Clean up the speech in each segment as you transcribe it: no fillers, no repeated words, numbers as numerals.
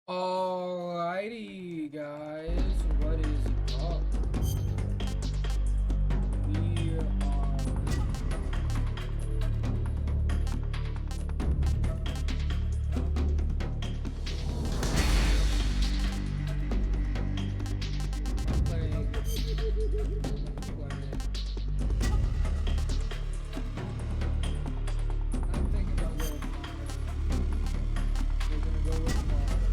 Alrighty, guys, what is up? We are playing Deployment. I'm thinking about going with Mars. We're gonna go with Mars.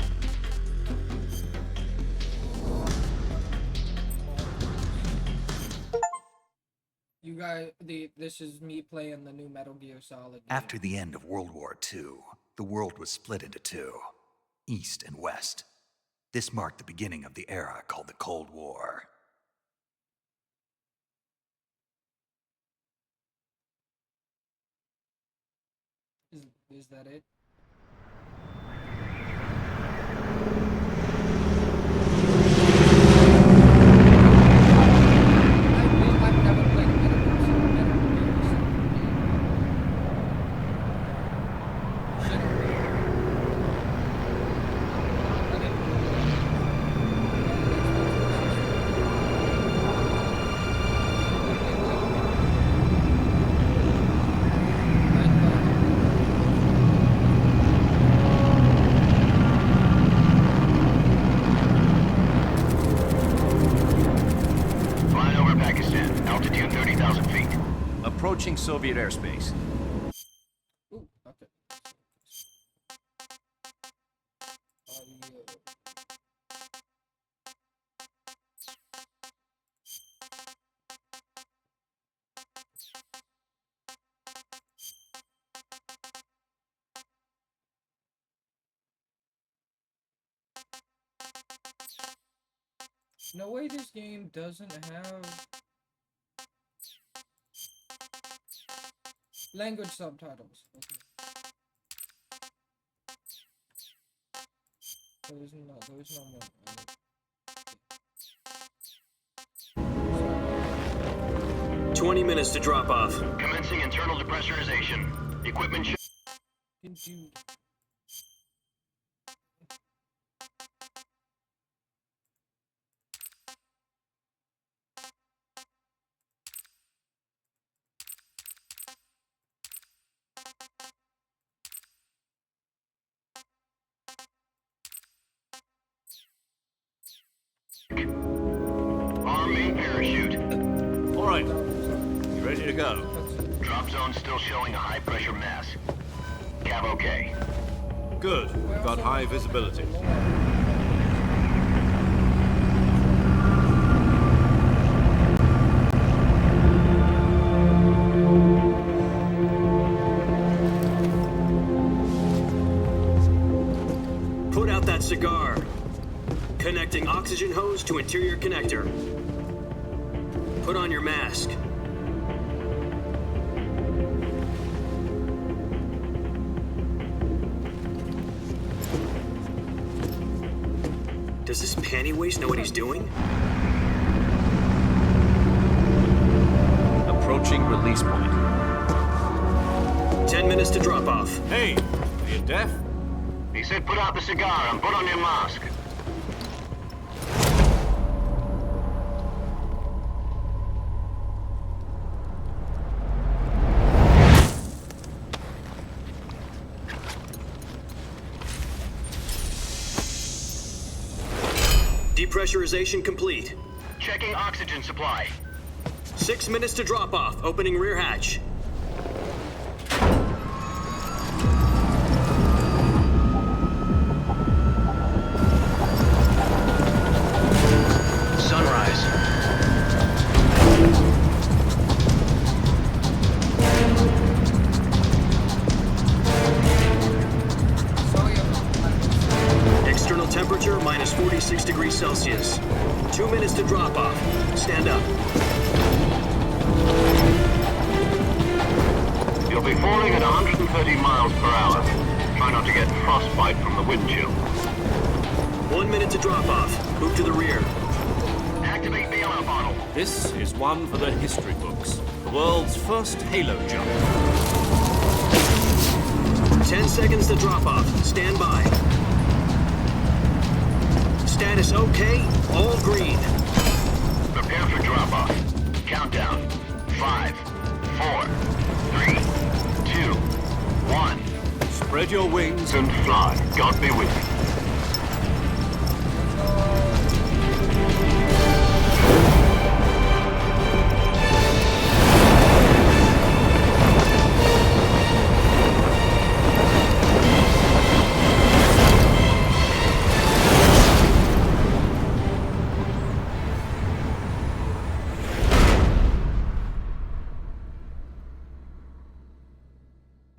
You guys, this is me playing the new Metal Gear Solid game. After the end of World War II, the world was split into two, East and West. This marked the beginning of the era called the Cold War. Is that it? I've never played a Metal Gear Solid game. Shouldn't be. Flying over Pakistan, altitude 30,000 feet. Approaching Soviet airspace. Ooh, okay. Yeah. No way this game doesn't have language subtitles. Okay. There's no more. 20 minutes to drop off. Commencing internal depressurization. Equipment should... Didn't you? Arm main parachute. All right, you ready to go? Drop zone still showing a high pressure mass. Cav okay. Good. We've got high visibility. Put out that cigar. Connecting oxygen hose to interior connector. Put on your mask. Does this panty waste know what he's doing? Approaching release point. 10 minutes to drop off. Hey, are you deaf? He said put out the cigar and put on your mask. Depressurization complete. Checking oxygen supply. 6 minutes to drop off. Opening rear hatch. Sunrise. Sorry about External temperature minus 46 degrees Celsius. 2 minutes to drop off. Stand up. You'll be falling at 130 miles per hour. Try not to get frostbite from the wind chill. 1 minute to drop off. Move to the rear. Activate the alarm bottle. This is one for the history books. The world's first halo jump. 10 seconds to drop off. Stand by. Status okay, all green. Prepare for drop-off. Countdown. 5, 4, 3, 2, 1. Spread your wings And fly. God be with you.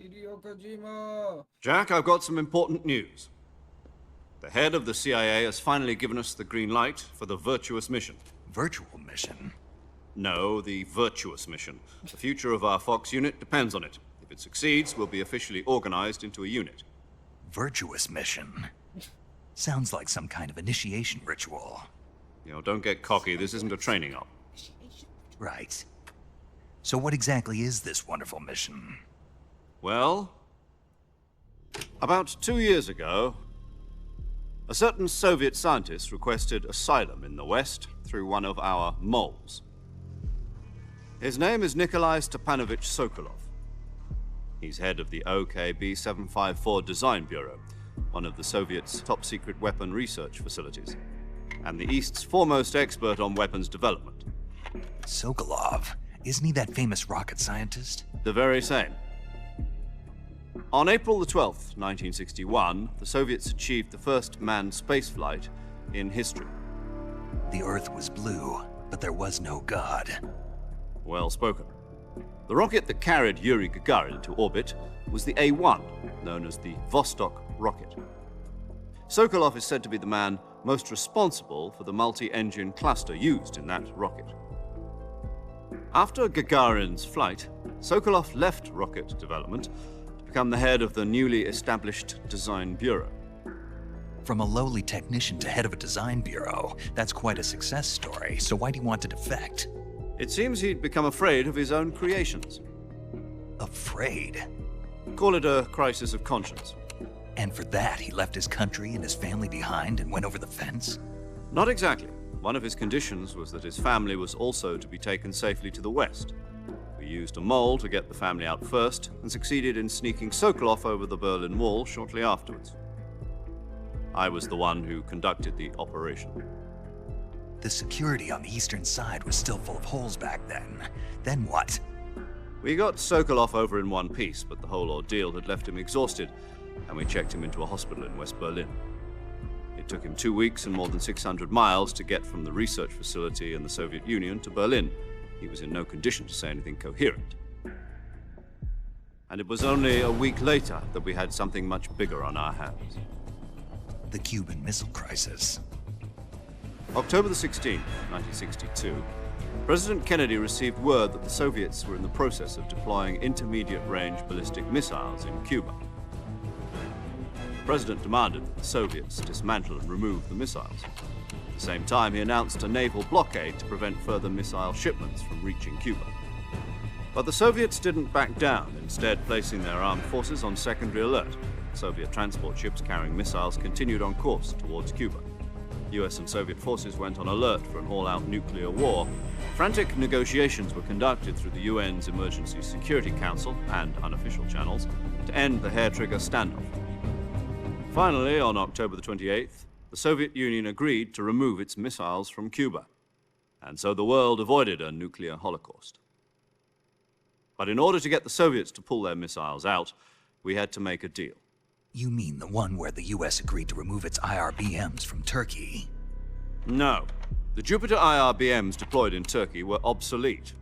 Hideo Kojima. Jack, I've got some important news. The head of the CIA has finally given us the green light for the Virtuous mission. Virtual mission? No, the Virtuous mission. The future of our Fox unit depends on it. If it succeeds, we'll be officially organized into a unit. Virtuous mission? Sounds like some kind of initiation ritual. You know, don't get cocky. This isn't a training op. Right. So what exactly is this wonderful mission? Well, about 2 years ago, a certain Soviet scientist requested asylum in the West through one of our moles. His name is Nikolai Stepanovich Sokolov. He's head of the OKB 754 Design Bureau, one of the Soviets' top-secret weapon research facilities, and the East's foremost expert on weapons development. Sokolov? Isn't he that famous rocket scientist? The very same. On April the 12th, 1961, the Soviets achieved the first manned spaceflight in history. The Earth was blue, but there was no God. Well spoken. The rocket that carried Yuri Gagarin into orbit was the A-1, known as the Vostok rocket. Sokolov is said to be the man most responsible for the multi-engine cluster used in that rocket. After Gagarin's flight, Sokolov left rocket development to become the head of the newly established Design Bureau. From a lowly technician to head of a design bureau, that's quite a success story, so why'd he want to defect? It seems he'd become afraid of his own creations. Afraid? Call it a crisis of conscience. And for that, he left his country and his family behind and went over the fence? Not exactly. One of his conditions was that his family was also to be taken safely to the West. We used a mole to get the family out first and succeeded in sneaking Sokolov over the Berlin Wall shortly afterwards. I was the one who conducted the operation. The security on the eastern side was still full of holes back then. Then what? We got Sokolov over in one piece, but the whole ordeal had left him exhausted, and we checked him into a hospital in West Berlin. It took him 2 weeks and more than 600 miles to get from the research facility in the Soviet Union to Berlin. He was in no condition to say anything coherent. And it was only a week later that we had something much bigger on our hands. The Cuban Missile Crisis. October the 16th, 1962, President Kennedy received word that the Soviets were in the process of deploying intermediate-range ballistic missiles in Cuba. The President demanded that the Soviets dismantle and remove the missiles. At the same time, he announced a naval blockade to prevent further missile shipments from reaching Cuba. But the Soviets didn't back down, instead placing their armed forces on secondary alert. Soviet transport ships carrying missiles continued on course towards Cuba. US and Soviet forces went on alert for an all-out nuclear war. Frantic negotiations were conducted through the UN's Emergency Security Council and unofficial channels to end the hair-trigger standoff. Finally, on October the 28th, the Soviet Union agreed to remove its missiles from Cuba, and so the world avoided a nuclear holocaust. But in order to get the Soviets to pull their missiles out, we had to make a deal. You mean the one where the US agreed to remove its IRBMs from Turkey? No. The Jupiter IRBMs deployed in Turkey were obsolete,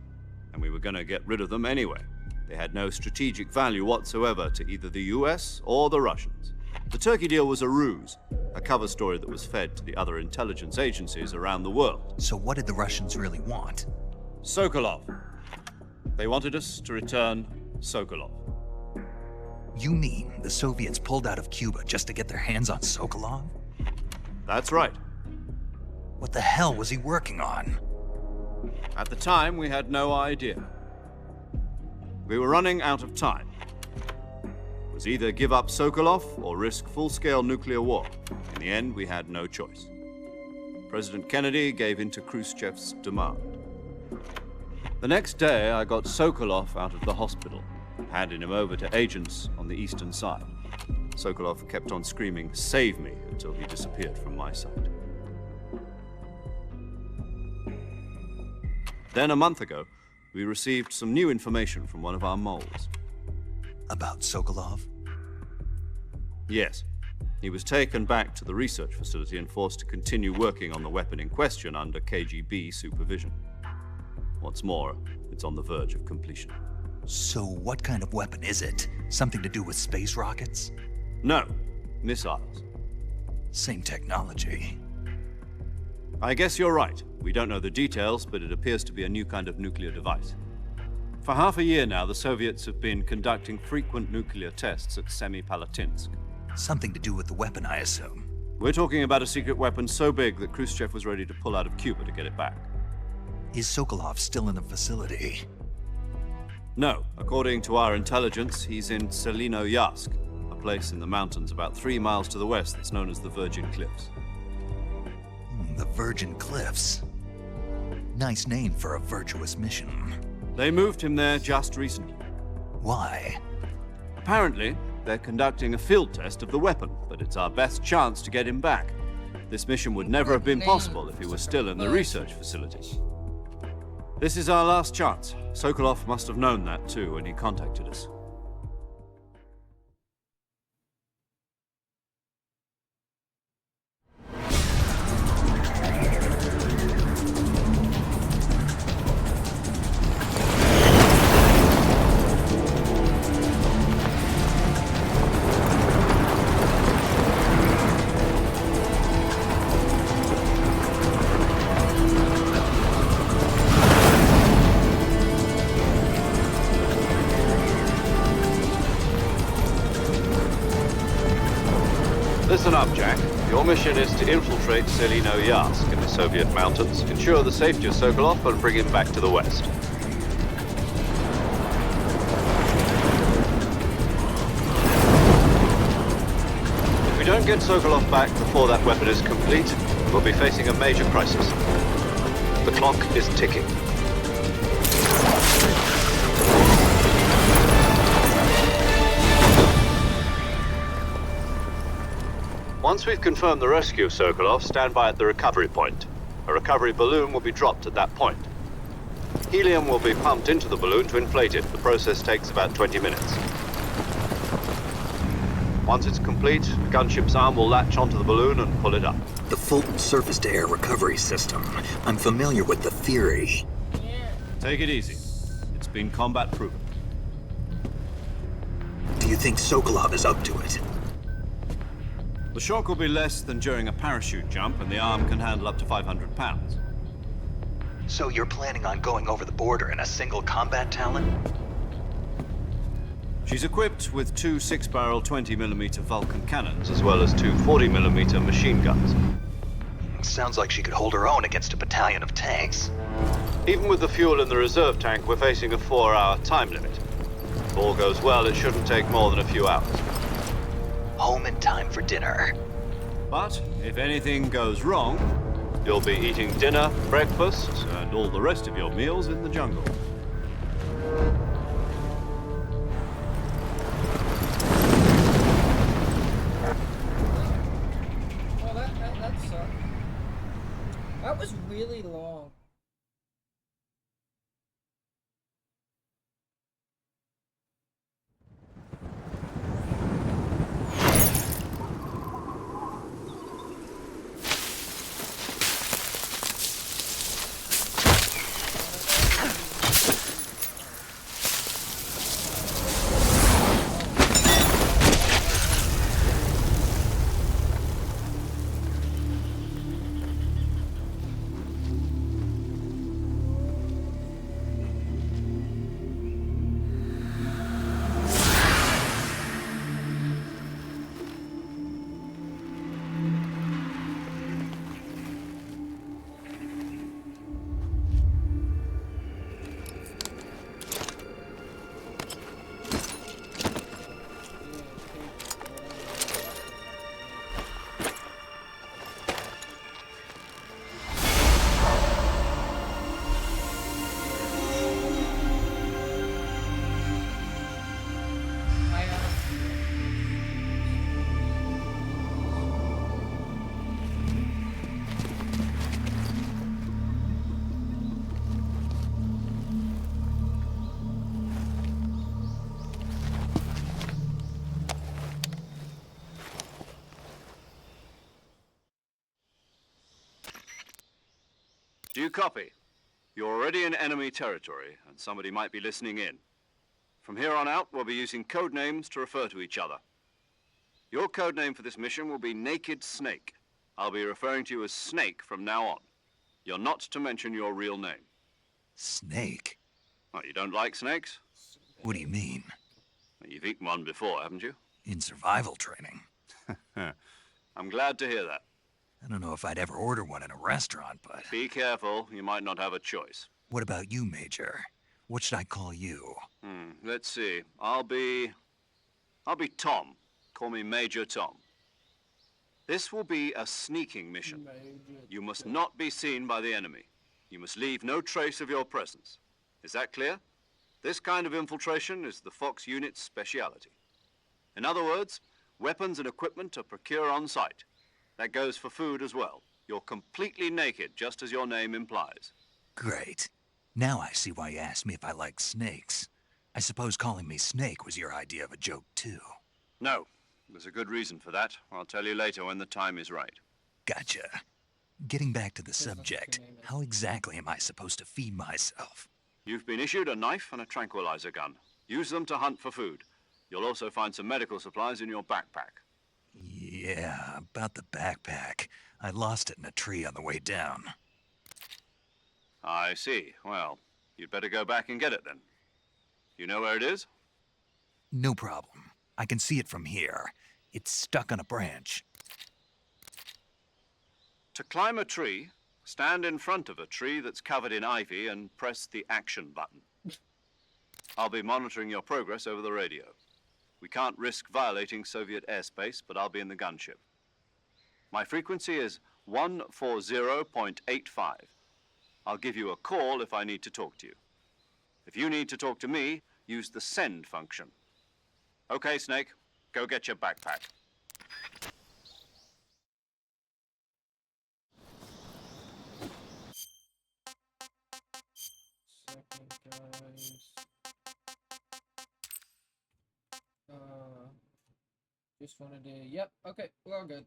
and we were going to get rid of them anyway. They had no strategic value whatsoever to either the US or the Russians. The Turkey deal was a ruse, a cover story that was fed to the other intelligence agencies around the world. So what did the Russians really want? Sokolov. They wanted us to return Sokolov. You mean the Soviets pulled out of Cuba just to get their hands on Sokolov? That's right. What the hell was he working on? At the time, we had no idea. We were running out of time. It was either give up Sokolov or risk full-scale nuclear war. In the end, we had no choice. President Kennedy gave in to Khrushchev's demand. The next day, I got Sokolov out of the hospital, handing him over to agents on the eastern side. Sokolov kept on screaming, "Save me," until he disappeared from my sight. Then, a month ago, we received some new information from one of our moles. About Sokolov? Yes. He was taken back to the research facility and forced to continue working on the weapon in question under KGB supervision. What's more, it's on the verge of completion. So what kind of weapon is it? Something to do with space rockets? No, missiles. Same technology. I guess you're right. We don't know the details, but it appears to be a new kind of nuclear device. For half a year now, the Soviets have been conducting frequent nuclear tests at Semipalatinsk. Something to do with the weapon, I assume. We're talking about a secret weapon so big that Khrushchev was ready to pull out of Cuba to get it back. Is Sokolov still in the facility? No, according to our intelligence, he's in Selinoyarsk, a place in the mountains about 3 miles to the west that's known as the Virgin Cliffs. The Virgin Cliffs. Nice name for a virtuous mission. They moved him there just recently. Why? Apparently, they're conducting a field test of the weapon, but it's our best chance to get him back. This mission would never have been possible if he was still in the research facility. This is our last chance. Sokolov must have known that too when he contacted us. Listen up, Jack. Your mission is to infiltrate Selinoyarsk in the Soviet mountains, ensure the safety of Sokolov, and bring him back to the West. If we don't get Sokolov back before that weapon is complete, we'll be facing a major crisis. The clock is ticking. Once we've confirmed the rescue of Sokolov, stand by at the recovery point. A recovery balloon will be dropped at that point. Helium will be pumped into the balloon to inflate it. The process takes about 20 minutes. Once it's complete, the gunship's arm will latch onto the balloon and pull it up. The Fulton surface-to-air recovery system. I'm familiar with the theory. Take it easy. It's been combat proven. Do you think Sokolov is up to it? The shock will be less than during a parachute jump, and the arm can handle up to 500 pounds. So you're planning on going over the border in a single combat Talon? She's equipped with 2 6-barrel 20mm Vulcan cannons, as well as 2 40mm machine guns. Sounds like she could hold her own against a battalion of tanks. Even with the fuel in the reserve tank, we're facing a 4-hour time limit. If all goes well, it shouldn't take more than a few hours. Home in time for dinner. But if anything goes wrong, you'll be eating dinner, breakfast, and all the rest of your meals in the jungle. Well, that sucked. That was really long. Do you copy? You're already in enemy territory, and somebody might be listening in. From here on out, we'll be using code names to refer to each other. Your code name for this mission will be Naked Snake. I'll be referring to you as Snake from now on. You're not to mention your real name. Snake? Oh, you don't like snakes? What do you mean? You've eaten one before, haven't you? In survival training? I'm glad to hear that. I don't know if I'd ever order one in a restaurant, but... Be careful, you might not have a choice. What about you, Major? What should I call you? Let's see. I'll be Tom. Call me Major Tom. This will be a sneaking mission. You must not be seen by the enemy. You must leave no trace of your presence. Is that clear? This kind of infiltration is the Fox unit's speciality. In other words, weapons and equipment are procured on site. That goes for food as well. You're completely naked, just as your name implies. Great. Now I see why you asked me if I like snakes. I suppose calling me Snake was your idea of a joke, too. No, there's a good reason for that. I'll tell you later when the time is right. Gotcha. Getting back to the subject, how exactly am I supposed to feed myself? You've been issued a knife and a tranquilizer gun. Use them to hunt for food. You'll also find some medical supplies in your backpack. Yeah, about the backpack. I lost it in a tree on the way down. I see. Well, you'd better go back and get it then. You know where it is? No problem. I can see it from here. It's stuck on a branch. To climb a tree, stand in front of a tree that's covered in ivy and press the action button. I'll be monitoring your progress over the radio. We can't risk violating Soviet airspace, but I'll be in the gunship. My frequency is 140.85. I'll give you a call if I need to talk to you. If you need to talk to me, use the send function. Okay, Snake, go get your backpack. Second, guys. Just wanted to. Yep. Okay, we're all good.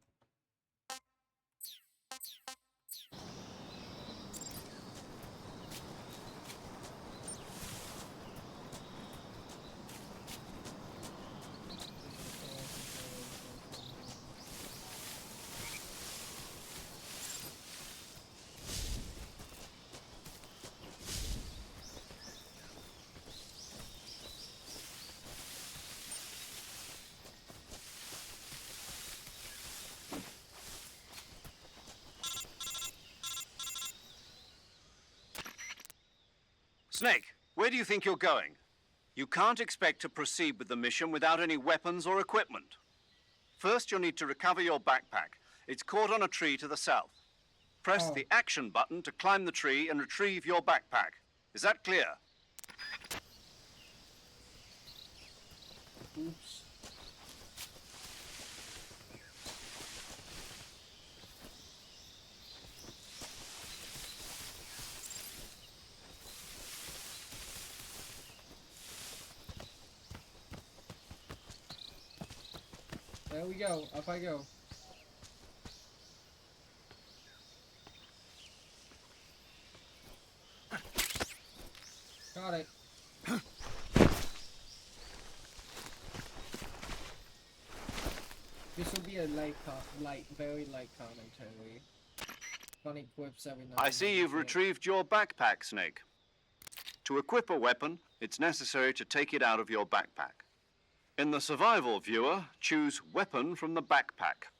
Snake, where do you think you're going? You can't expect to proceed with the mission without any weapons or equipment. First, you'll need to recover your backpack. It's caught on a tree to the south. Press the action button to climb the tree and retrieve your backpack. Is that clear? Oops. There we go. Up I go. Got it. This will be a very light commentary. Funny quips every now I and see then. you've retrieved your backpack, Snake. To equip a weapon, it's necessary to take it out of your backpack. In the survival viewer, choose Weapon from the backpack.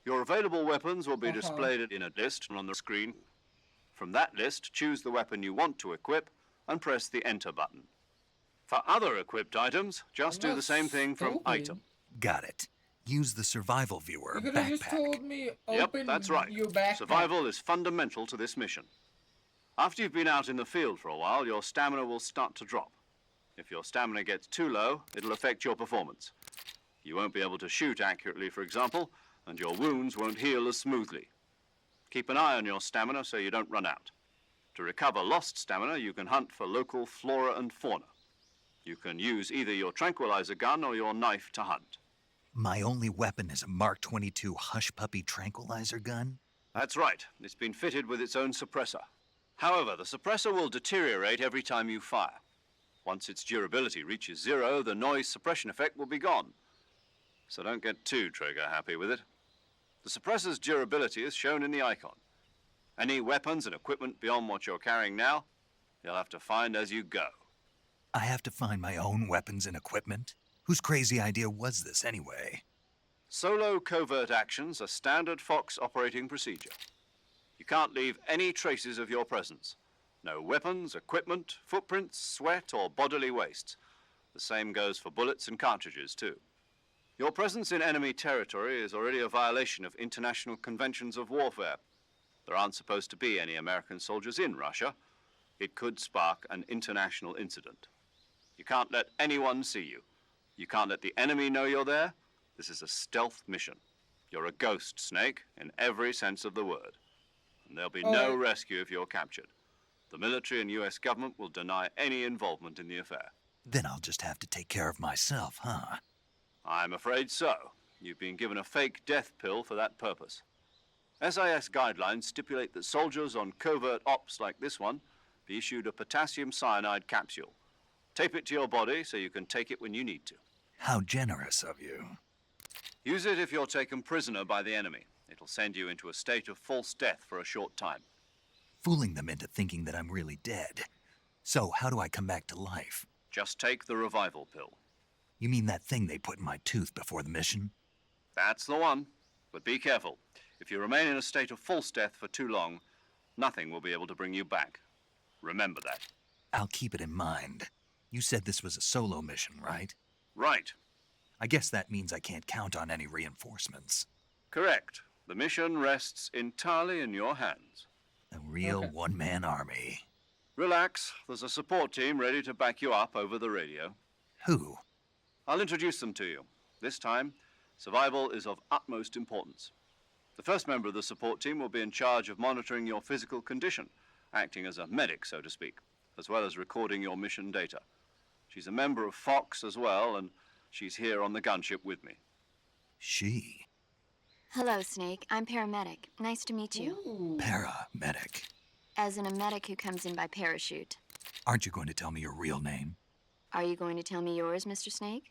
Your available weapons will be displayed in a list on the screen. From that list, choose the weapon you want to equip and press the Enter button. For other equipped items, just do the same thing from Stupid. Item. Got it. Use the survival viewer You could have just backpack. told me Yep, open that's right. your backpack. Survival is fundamental to this mission. After you've been out in the field for a while, your stamina will start to drop. If your stamina gets too low, it'll affect your performance. You won't be able to shoot accurately, for example, and your wounds won't heal as smoothly. Keep an eye on your stamina so you don't run out. To recover lost stamina, you can hunt for local flora and fauna. You can use either your tranquilizer gun or your knife to hunt. My only weapon is a Mark 22 Hush Puppy tranquilizer gun? That's right. It's been fitted with its own suppressor. However, the suppressor will deteriorate every time you fire. Once its durability reaches 0, the noise suppression effect will be gone. So don't get too trigger happy with it. The suppressor's durability is shown in the icon. Any weapons and equipment beyond what you're carrying now, you'll have to find as you go. I have to find my own weapons and equipment? Whose crazy idea was this anyway? Solo covert actions are standard Fox operating procedure. You can't leave any traces of your presence. No weapons, equipment, footprints, sweat, or bodily waste. The same goes for bullets and cartridges, too. Your presence in enemy territory is already a violation of international conventions of warfare. There aren't supposed to be any American soldiers in Russia. It could spark an international incident. You can't let anyone see you. You can't let the enemy know you're there. This is a stealth mission. You're a ghost, Snake, in every sense of the word. And there'll be no rescue if you're captured. The military and US government will deny any involvement in the affair. Then I'll just have to take care of myself, huh? I'm afraid so. You've been given a fake death pill for that purpose. SIS guidelines stipulate that soldiers on covert ops like this one be issued a potassium cyanide capsule. Tape it to your body so you can take it when you need to. How generous of you. Use it if you're taken prisoner by the enemy. It'll send you into a state of false death for a short time. Fooling them into thinking that I'm really dead. So how do I come back to life? Just take the revival pill. You mean that thing they put in my tooth before the mission? That's the one. But be careful. If you remain in a state of false death for too long, nothing will be able to bring you back. Remember that. I'll keep it in mind. You said this was a solo mission, right? Right. I guess that means I can't count on any reinforcements. Correct. The mission rests entirely in your hands. A real one-man army. Relax. There's a support team ready to back you up over the radio. Who? I'll introduce them to you. This time, survival is of utmost importance. The first member of the support team will be in charge of monitoring your physical condition, acting as a medic, so to speak, as well as recording your mission data. She's a member of Fox as well, and she's here on the gunship with me. She? Hello, Snake. I'm paramedic. Nice to meet you. Paramedic. As in a medic who comes in by parachute. Aren't you going to tell me your real name? Are you going to tell me yours, Mr. Snake?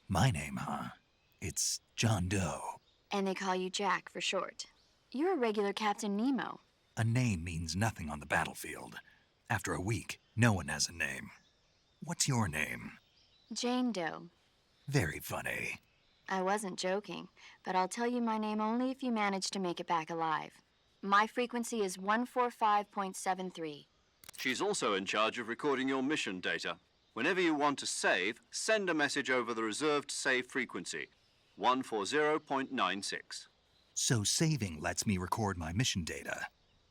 My name, huh? It's John Doe. And they call you Jack for short. You're a regular Captain Nemo. A name means nothing on the battlefield. After a week, no one has a name. What's your name? Jane Doe. Very funny. I wasn't joking, but I'll tell you my name only if you manage to make it back alive. My frequency is 145.73. She's also in charge of recording your mission data. Whenever you want to save, send a message over the reserved save frequency, 140.96. So saving lets me record my mission data.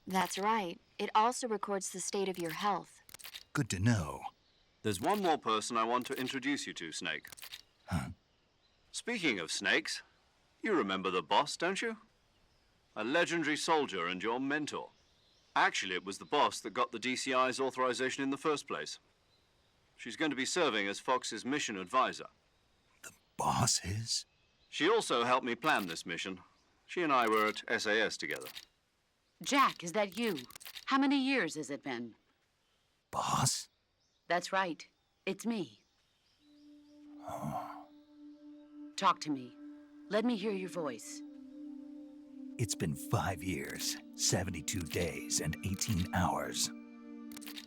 That's right. It also records the state of your health. Good to know. There's one more person I want to introduce you to, Snake. Huh? Speaking of snakes, you remember the boss, don't you? A legendary soldier and your mentor. Actually, it was the boss that got the DCI's authorization in the first place. She's going to be serving as Fox's mission advisor. The boss is? She also helped me plan this mission. She and I were at SAS together. Jack, is that you? How many years has it been? Boss? That's right. It's me. Oh. Talk to me. Let me hear your voice. It's been 5 years, 72 days, and 18 hours.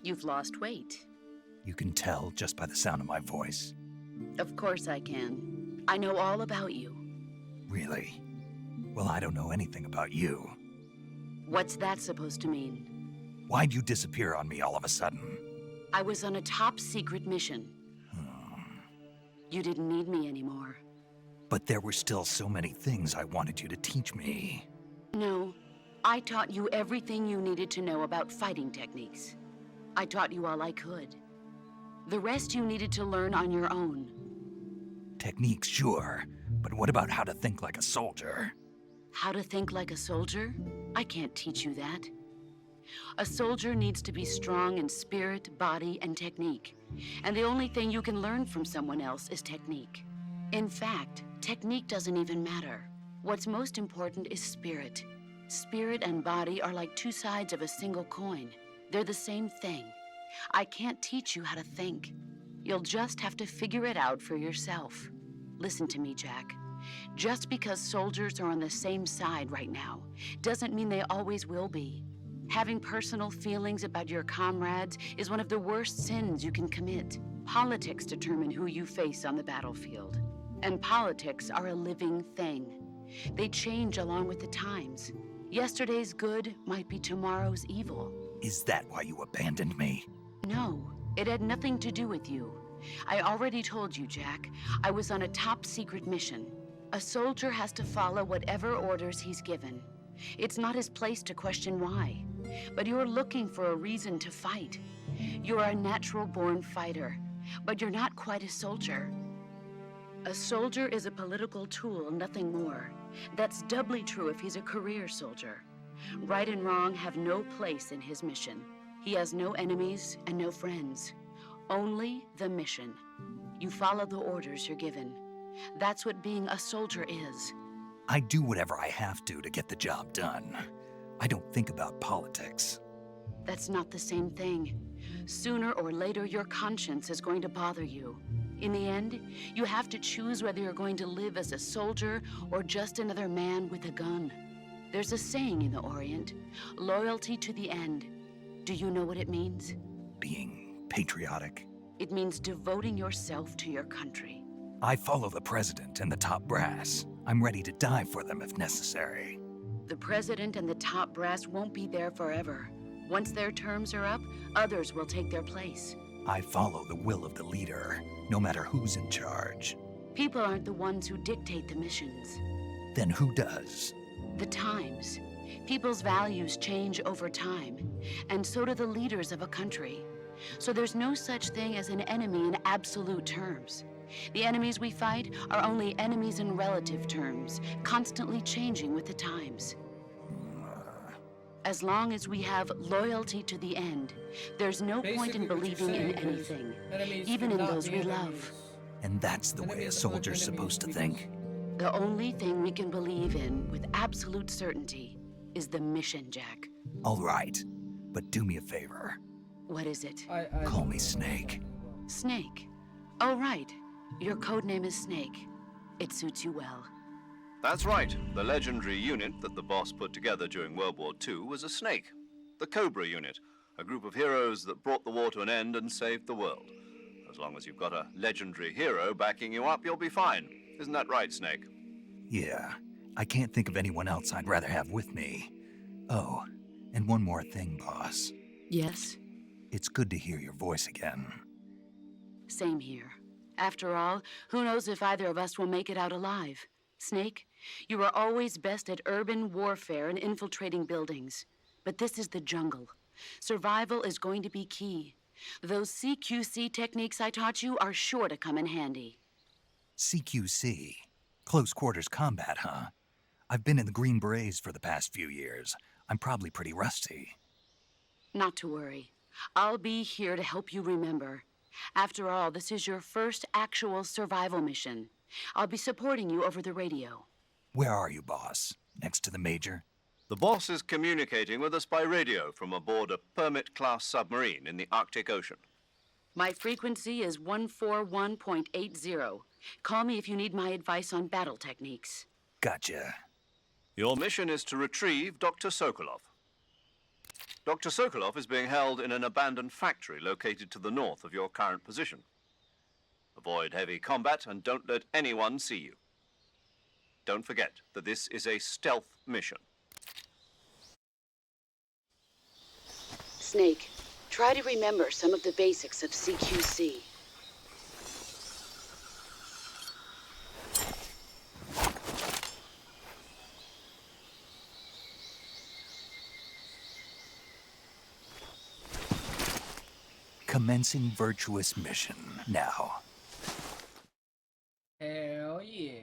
You've lost weight. You can tell just by the sound of my voice. Of course I can. I know all about you. Really? Well, I don't know anything about you. What's that supposed to mean? Why'd you disappear on me all of a sudden? I was on a top-secret mission. You didn't need me anymore. But there were still so many things I wanted you to teach me. No, I taught you everything you needed to know about fighting techniques. I taught you all I could. The rest you needed to learn on your own. Techniques, sure. But what about how to think like a soldier? How to think like a soldier? I can't teach you that. A soldier needs to be strong in spirit, body, and technique. And the only thing you can learn from someone else is technique. In fact, technique doesn't even matter. What's most important is spirit. Spirit and body are like two sides of a single coin. They're the same thing. I can't teach you how to think. You'll just have to figure it out for yourself. Listen to me, Jack. Just because soldiers are on the same side right now doesn't mean they always will be. Having personal feelings about your comrades is one of the worst sins you can commit. Politics determine who you face on the battlefield. And politics are a living thing. They change along with the times. Yesterday's good might be tomorrow's evil. Is that why you abandoned me? No, it had nothing to do with you. I already told you, Jack. I was on a top-secret mission. A soldier has to follow whatever orders he's given. It's not his place to question why. But you're looking for a reason to fight. You're a natural-born fighter, but you're not quite a soldier. A soldier is a political tool, nothing more. That's doubly true if he's a career soldier. Right and wrong have no place in his mission. He has no enemies and no friends. Only the mission. You follow the orders you're given. That's what being a soldier is. I do whatever I have to get the job done. I don't think about politics. That's not the same thing. Sooner or later, your conscience is going to bother you. In the end, you have to choose whether you're going to live as a soldier or just another man with a gun. There's a saying in the Orient, loyalty to the end. Do you know what it means? Being patriotic. It means devoting yourself to your country. I follow the president and the top brass. I'm ready to die for them if necessary. The president and the top brass won't be there forever. Once their terms are up, others will take their place. I follow the will of the leader, no matter who's in charge. People aren't the ones who dictate the missions. Then who does? The times. People's values change over time, and so do the leaders of a country. So there's no such thing as an enemy in absolute terms. The enemies we fight are only enemies in relative terms, constantly changing with the times. As long as we have loyalty to the end, there's no point in Basically, what believing you're in saying is anything, enemies even in cannot those be we enemies. love. And that's the way a Enemies are not soldier's supposed to enemies think. The only thing we can believe in with absolute certainty is the mission, Jack. All right, but do me a favor. What is it? I Call me Snake. Snake. Oh, right. Your code name is Snake. It suits you well. That's right. The legendary unit that the boss put together during World War II was a snake. The Cobra unit, a group of heroes that brought the war to an end and saved the world. As long as you've got a legendary hero backing you up, you'll be fine. Isn't that right, Snake? Yeah, I can't think of anyone else I'd rather have with me. Oh, and one more thing, boss. Yes? It's good to hear your voice again. Same here. After all, who knows if either of us will make it out alive? Snake, you are always best at urban warfare and infiltrating buildings. But this is the jungle. Survival is going to be key. Those CQC techniques I taught you are sure to come in handy. CQC? Close quarters combat, huh? I've been in the Green Berets for the past few years. I'm probably pretty rusty. Not to worry. I'll be here to help you remember. After all, this is your first actual survival mission. I'll be supporting you over the radio. Where are you, boss? Next to the Major? The boss is communicating with us by radio from aboard a Permit-class submarine in the Arctic Ocean. My frequency is 141.80. Call me if you need my advice on battle techniques. Gotcha. Your mission is to retrieve Dr. Sokolov. Dr. Sokolov is being held in an abandoned factory located to the north of your current position. Avoid heavy combat and don't let anyone see you. Don't forget that this is a stealth mission. Snake, try to remember some of the basics of CQC. Commencing virtuous mission now. Hell yeah.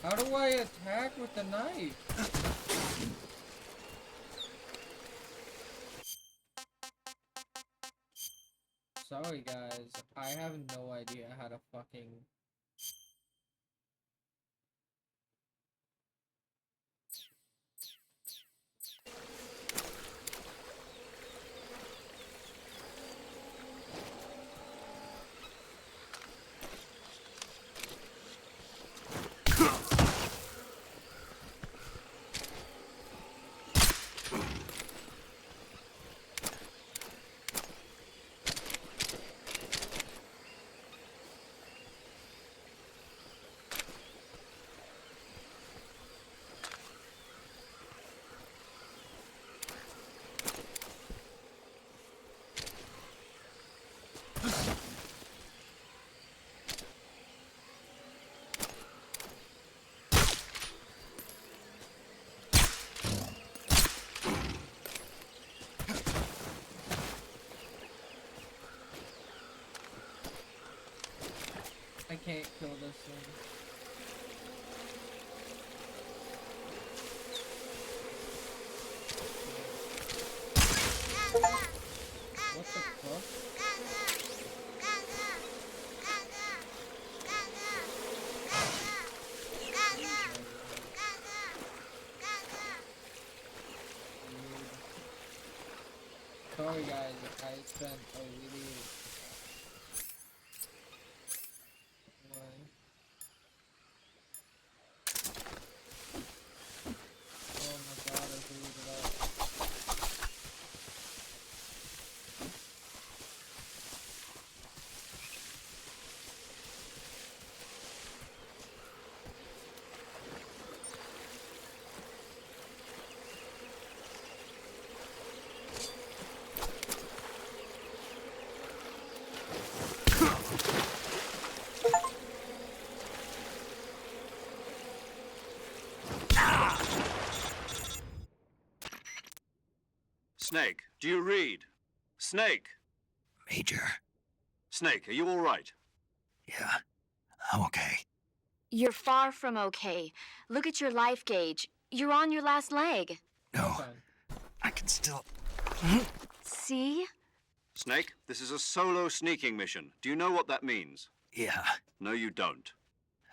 How do I attack with the knife? Sorry guys, I have no idea how to fucking... I can't kill this thing. What the fuck? Sorry guys, I spent a really... Oh my god, I blew it up. Snake, do you read? Snake! Major. Snake, are you all right? Yeah, I'm okay. You're far from okay. Look at your life gauge. You're on your last leg. No, Fine. I can still... See? Snake, this is a solo sneaking mission. Do you know what that means? Yeah. No, you don't.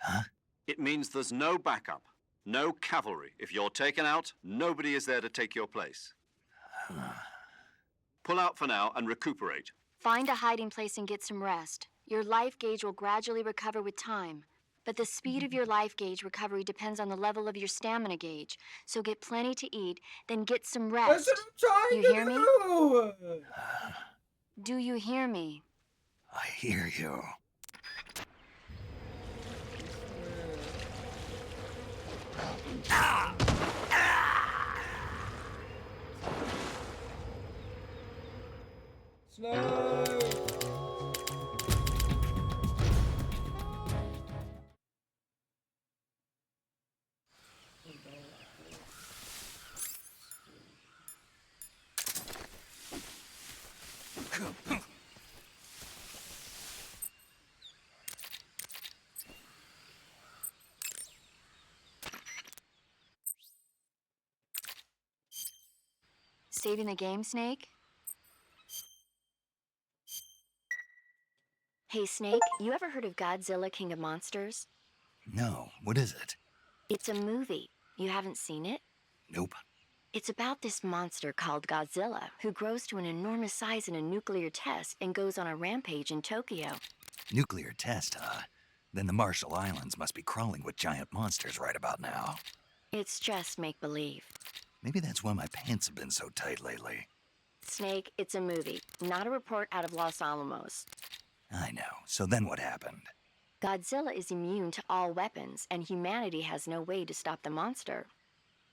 Huh? It means there's no backup, no cavalry. If you're taken out, nobody is there to take your place. Pull out for now and recuperate. Find a hiding place and get some rest. Your life gauge will gradually recover with time. But the speed of your life gauge recovery depends on the level of your stamina gauge. So get plenty to eat, then get some That's rest. what I'm trying You to hear me? do! Do you hear me? I hear you. Slow! Saving the game, Snake? Hey, Snake, you ever heard of Godzilla King of Monsters? No, what is it? It's a movie. You haven't seen it? Nope. It's about this monster called Godzilla, who grows to an enormous size in a nuclear test and goes on a rampage in Tokyo. Nuclear test, huh? Then the Marshall Islands must be crawling with giant monsters right about now. It's just make-believe. Maybe that's why my pants have been so tight lately. Snake, it's a movie, not a report out of Los Alamos. I know. So then what happened? Godzilla is immune to all weapons, and humanity has no way to stop the monster.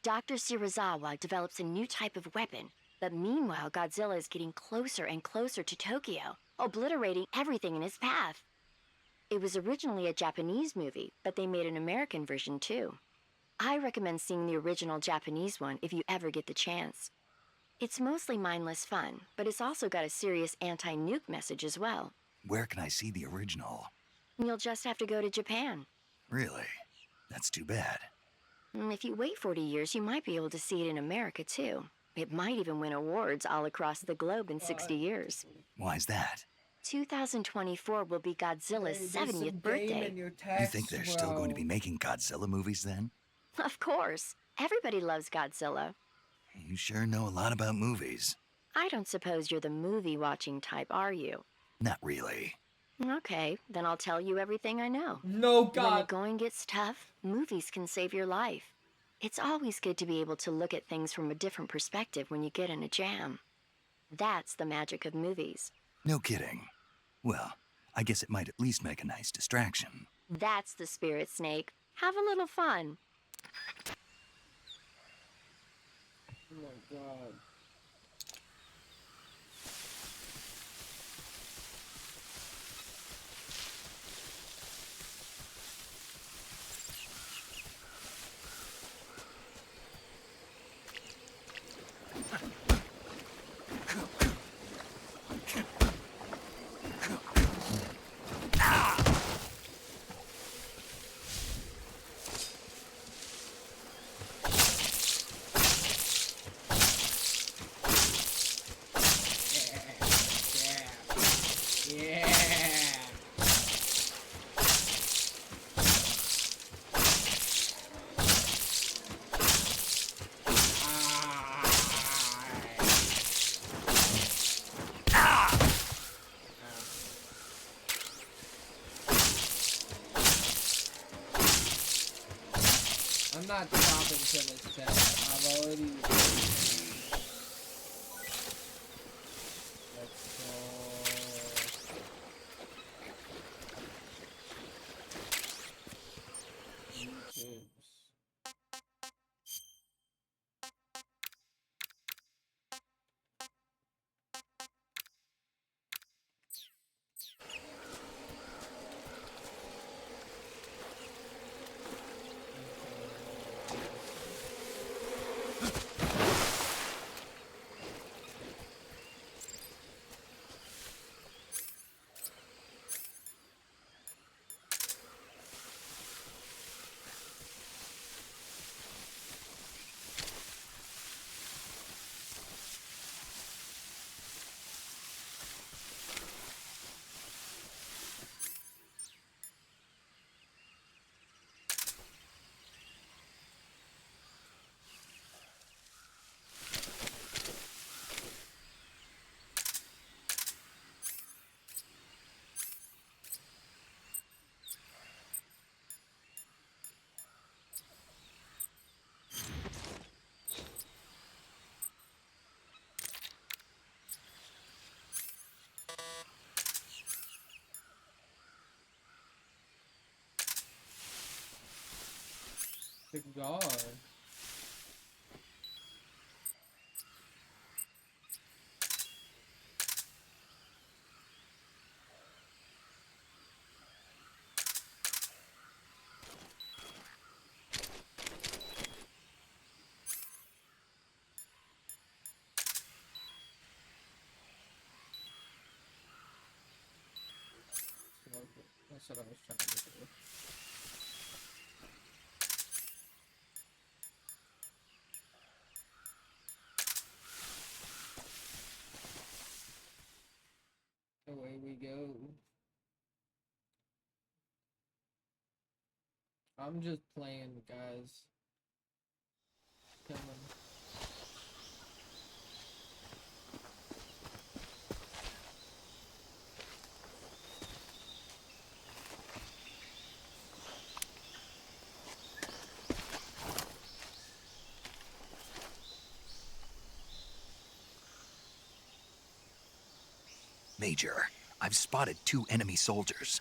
Dr. Shirazawa develops a new type of weapon, but meanwhile Godzilla is getting closer and closer to Tokyo, obliterating everything in his path. It was originally a Japanese movie, but they made an American version too. I recommend seeing the original Japanese one if you ever get the chance. It's mostly mindless fun, but it's also got a serious anti-nuke message as well. Where can I see the original? You'll just have to go to Japan. Really? That's too bad. If you wait 40 years, you might be able to see it in America, too. It might even win awards all across the globe in 60 years. Why's that? 2024 will be Godzilla's Hey, there's some 70th game birthday. in your You text, think they're still going to be bro. making Godzilla movies then? Of course. Everybody loves Godzilla. You sure know a lot about movies. I don't suppose you're the movie-watching type, are you? Not really. Okay, then I'll tell you everything I know. No, When the God. going gets tough, movies can save your life. It's always good to be able to look at things from a different perspective when you get in a jam. That's the magic of movies. No kidding. Well, I guess it might at least make a nice distraction. That's the spirit, Snake. Have a little fun. Oh my God. Yeah. I'm not stopping till it's dead. I've already. Let's go. YouTubes. Good God. That's what I was trying to do. Away we go. I'm just playing, guys. Come on. Major, I've spotted 2 enemy soldiers.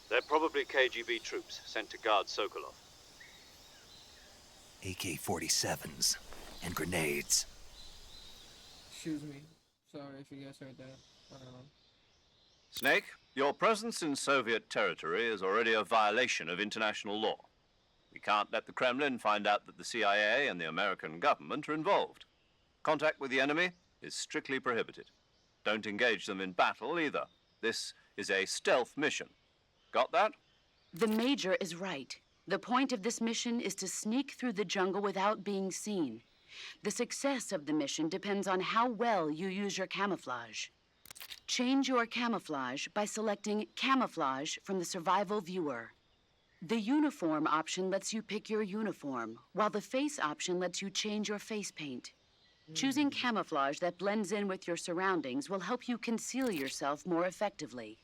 They're probably KGB troops sent to guard Sokolov. AK-47s and grenades. Excuse me. Sorry if you guys heard that. I don't know. Snake, your presence in Soviet territory is already a violation of international law. We can't let the Kremlin find out that the CIA and the American government are involved. Contact with the enemy is strictly prohibited. Don't engage them in battle either. This is a stealth mission. Got that? The Major is right. The point of this mission is to sneak through the jungle without being seen. The success of the mission depends on how well you use your camouflage. Change your camouflage by selecting Camouflage from the Survival Viewer. The Uniform option lets you pick your uniform, while the Face option lets you change your face paint. Choosing camouflage that blends in with your surroundings will help you conceal yourself more effectively.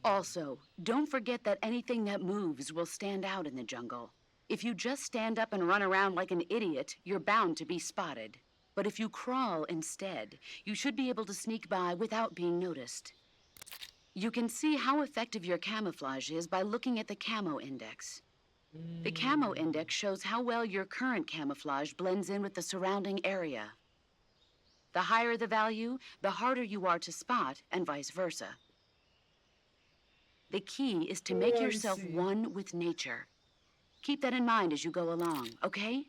Also, don't forget that anything that moves will stand out in the jungle. If you just stand up and run around like an idiot, you're bound to be spotted. But if you crawl instead, you should be able to sneak by without being noticed. You can see how effective your camouflage is by looking at the Camo Index. The Camo Index shows how well your current camouflage blends in with the surrounding area. The higher the value, the harder you are to spot, and vice versa. The key is to make yourself one with nature. Keep that in mind as you go along, okay?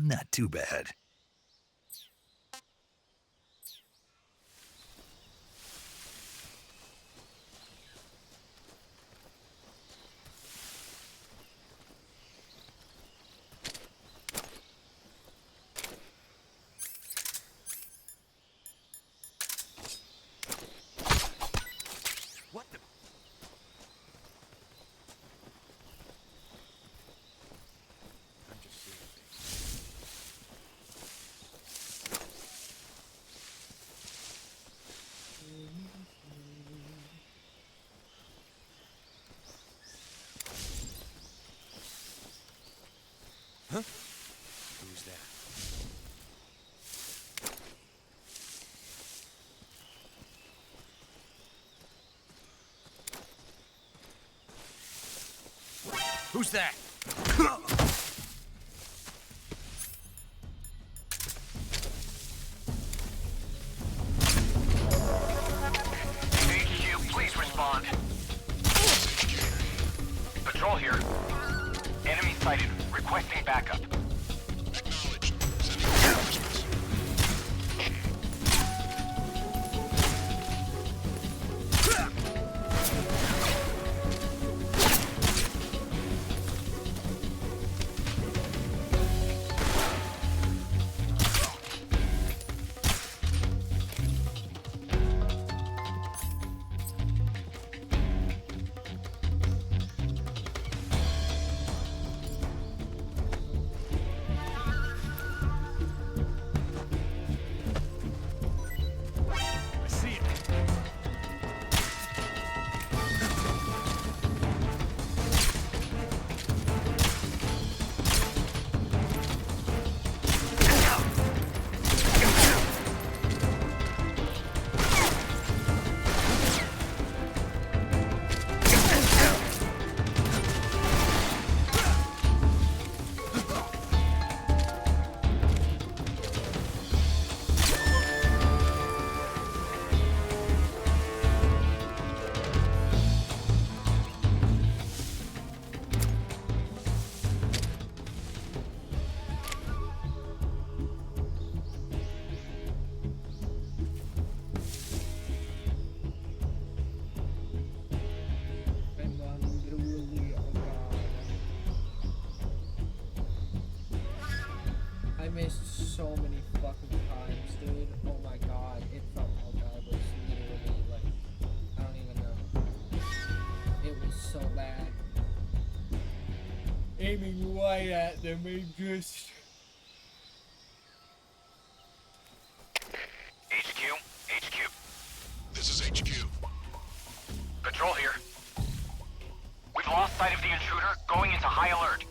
Not too bad. What the? I'm just seeing things. Huh? Who's that? Who's that? HQ, please respond. Patrol here. Enemy sighted. Requesting backup. I missed so many fucking times, dude. Oh my god, it felt like I was literally like, I don't even know. It was so bad. Aiming right at them and just... HQ. This is HQ. Patrol here. We've lost sight of the intruder, going into high alert.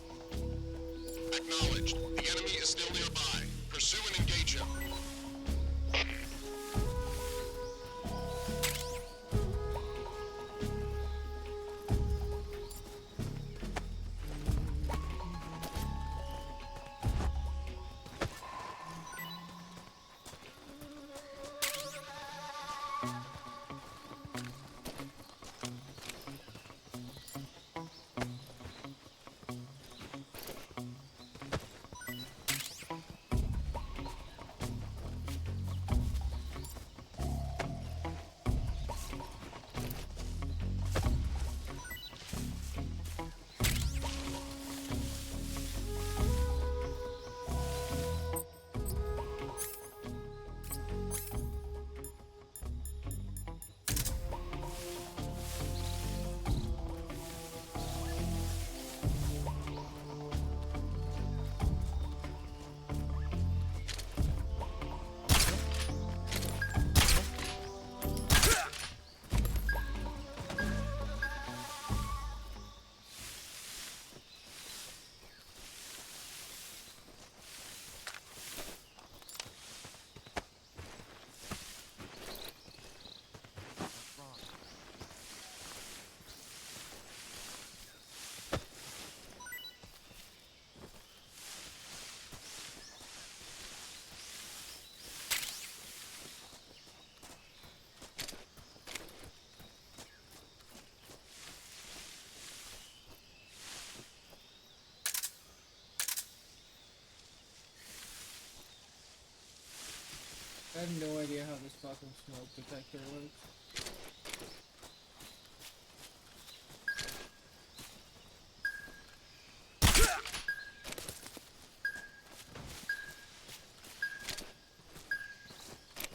I have no idea how this fucking smoke detector works.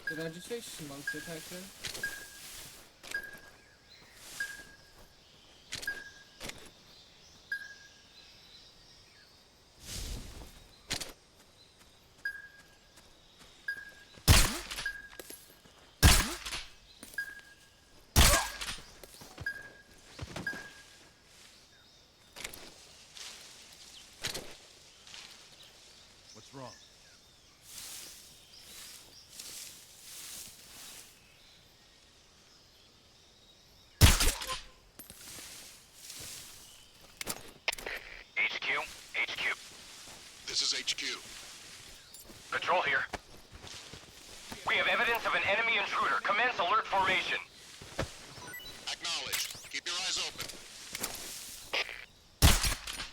Did I just say smoke detector? What's wrong? HQ. This is HQ. Patrol here. We have evidence of an enemy intruder. Commence alert formation. Acknowledged. Keep your eyes open.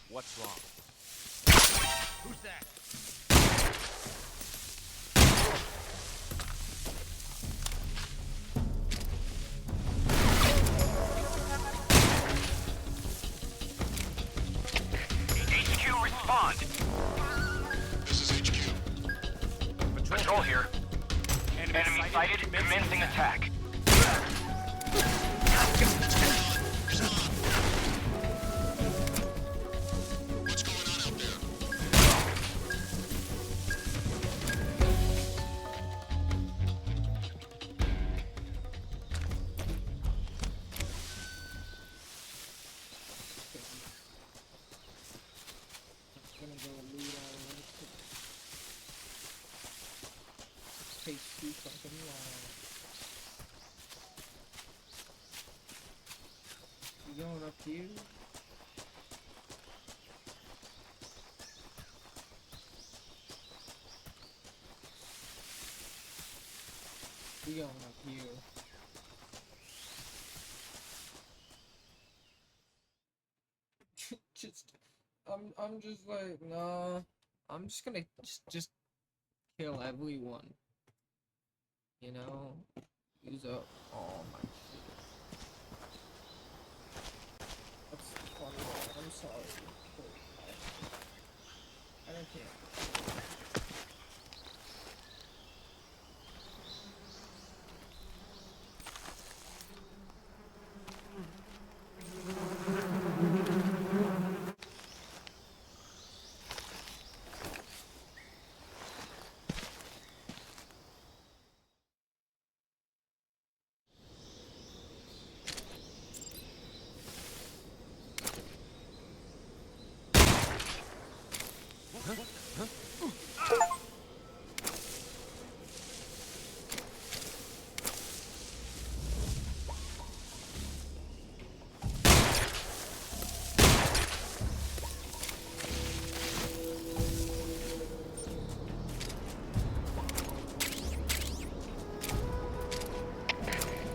What's wrong? Who's that? HQ, respond. This is HQ. Patrol here. Enemy sighted. Commencing attack. What's going on out there? I'm gonna go loot all of this. Takes too fucking long. You going up here? We going up here. I'm just like, nah. I'm just gonna just kill everyone. You know? Use up all my shit. That's funny. I'm sorry. I don't care.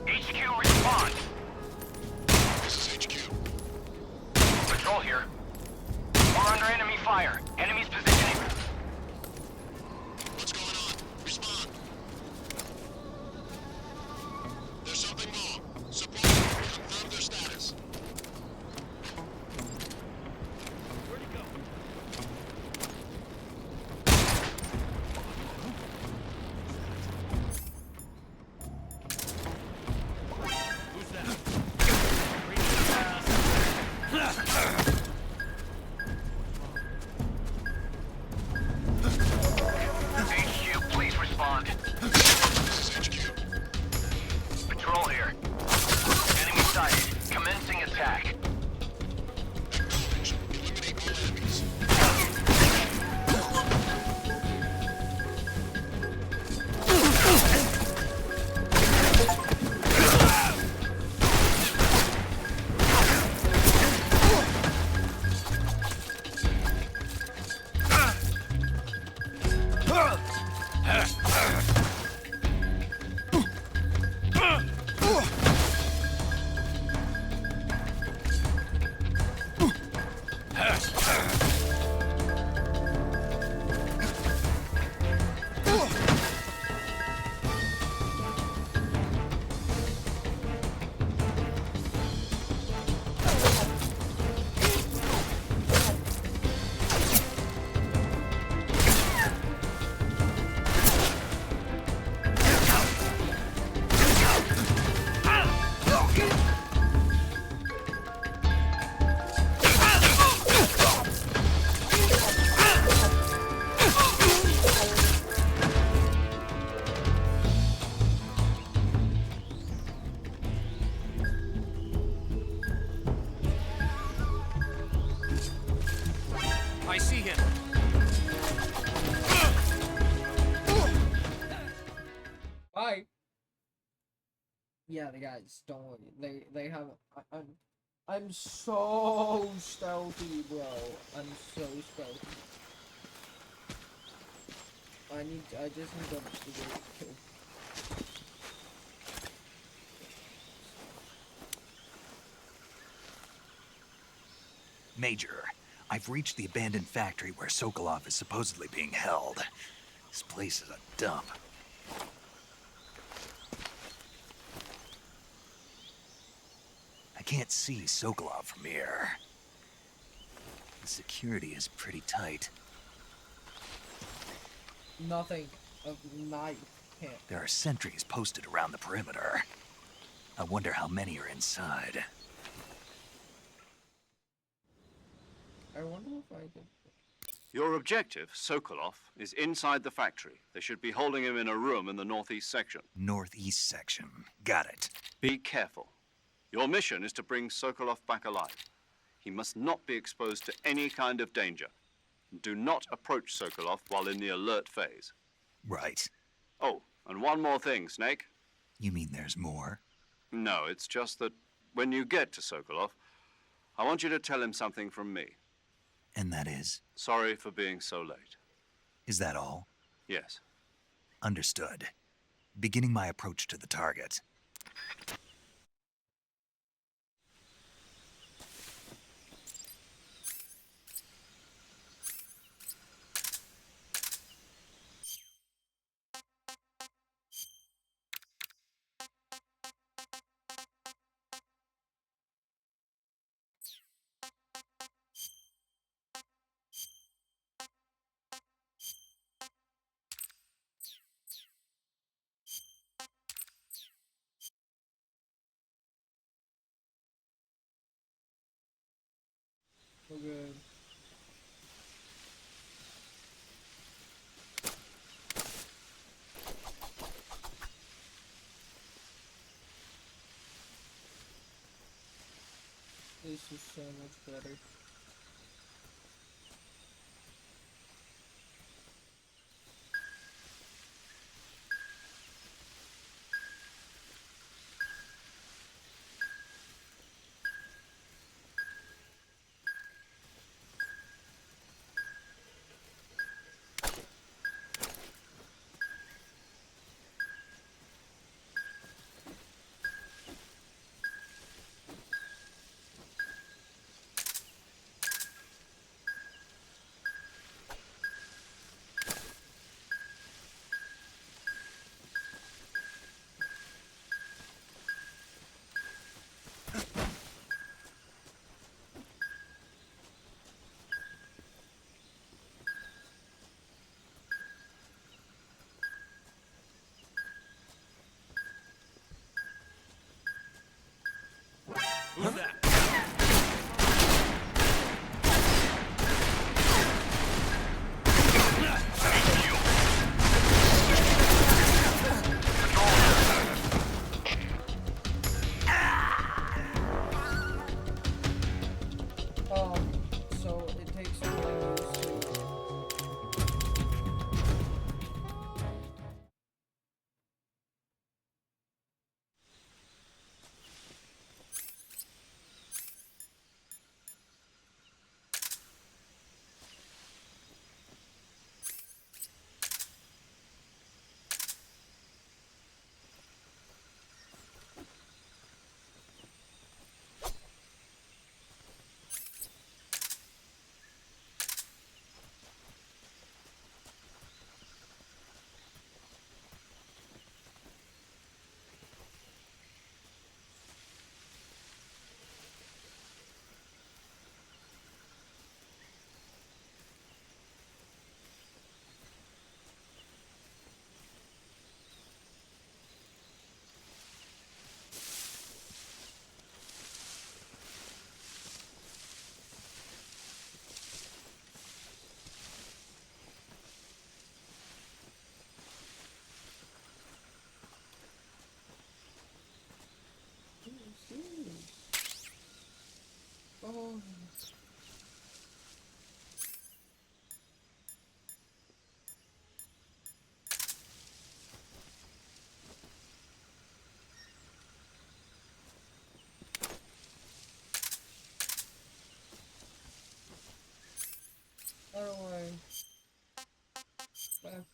HQ, respond. This is HQ. Patrol here. We're under enemy fire. Enemy's positioning. Yeah, the guys, don't worry. They have. I'm so stealthy, bro. I'm so stealthy. I just need to kill. Major, I've reached the abandoned factory where Sokolov is supposedly being held. This place is a dump. I can't see Sokolov from here. The security is pretty tight. Nothing of night can't. There are sentries posted around the perimeter. I wonder how many are inside. I wonder if I could. Your objective, Sokolov, is inside the factory. They should be holding him in a room in the northeast section. Northeast section. Got it. Be careful. Your mission is to bring Sokolov back alive. He must not be exposed to any kind of danger. Do not approach Sokolov while in the alert phase. Right. Oh, and one more thing, Snake. You mean there's more? No, it's just that when you get to Sokolov, I want you to tell him something from me. And that is? Sorry for being so late. Is that all? Yes. Understood. Beginning my approach to the target. Okay. This is so much better.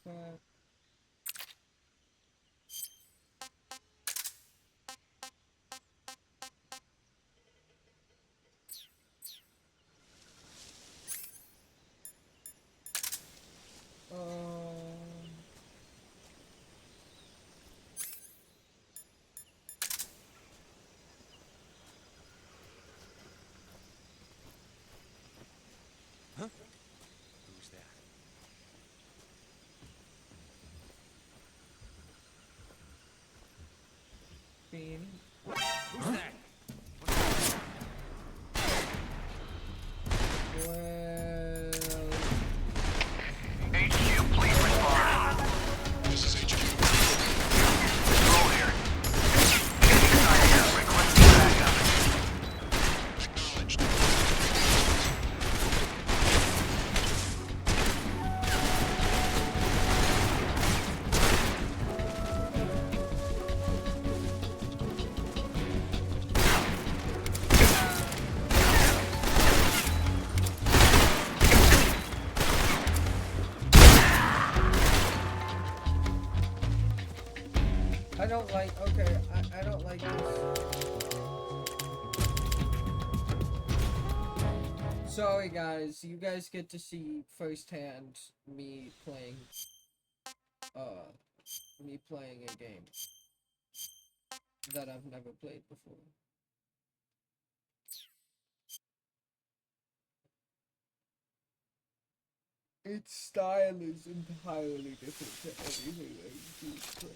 fuck? Huh? Who's that? Bean. Who's that? Well, HQ, please respond. This is HQ. Control here. Enemy sighted. Requesting backup. Acknowledged. I don't like, okay, I don't like this. Sorry guys, you guys get to see firsthand me playing a game that I've never played before. Its style is entirely different to anything I usually play.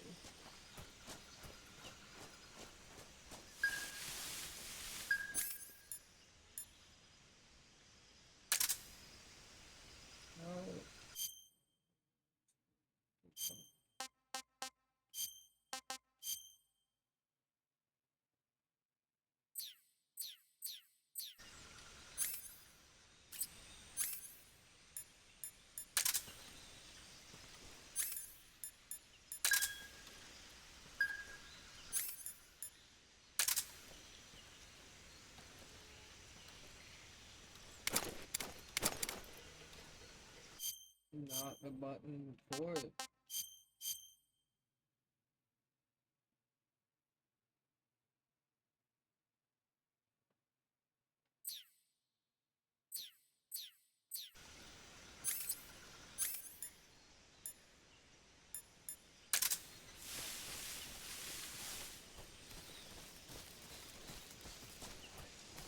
Not the button for it.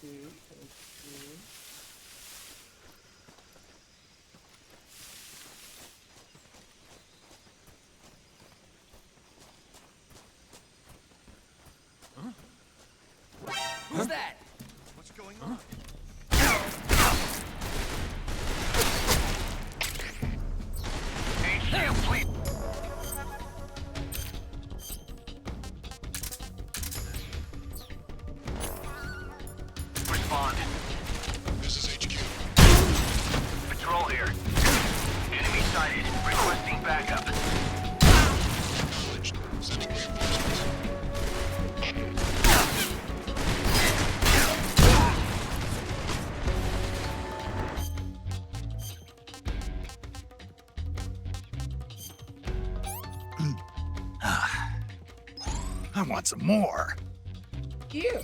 Dude, that's weird. Who's that? What's going on? HQ, please. Respond. This is HQ. Patrol here. Enemy sighted. Requesting backup. Acknowledged. Sending reinforcements. I want some more. Here.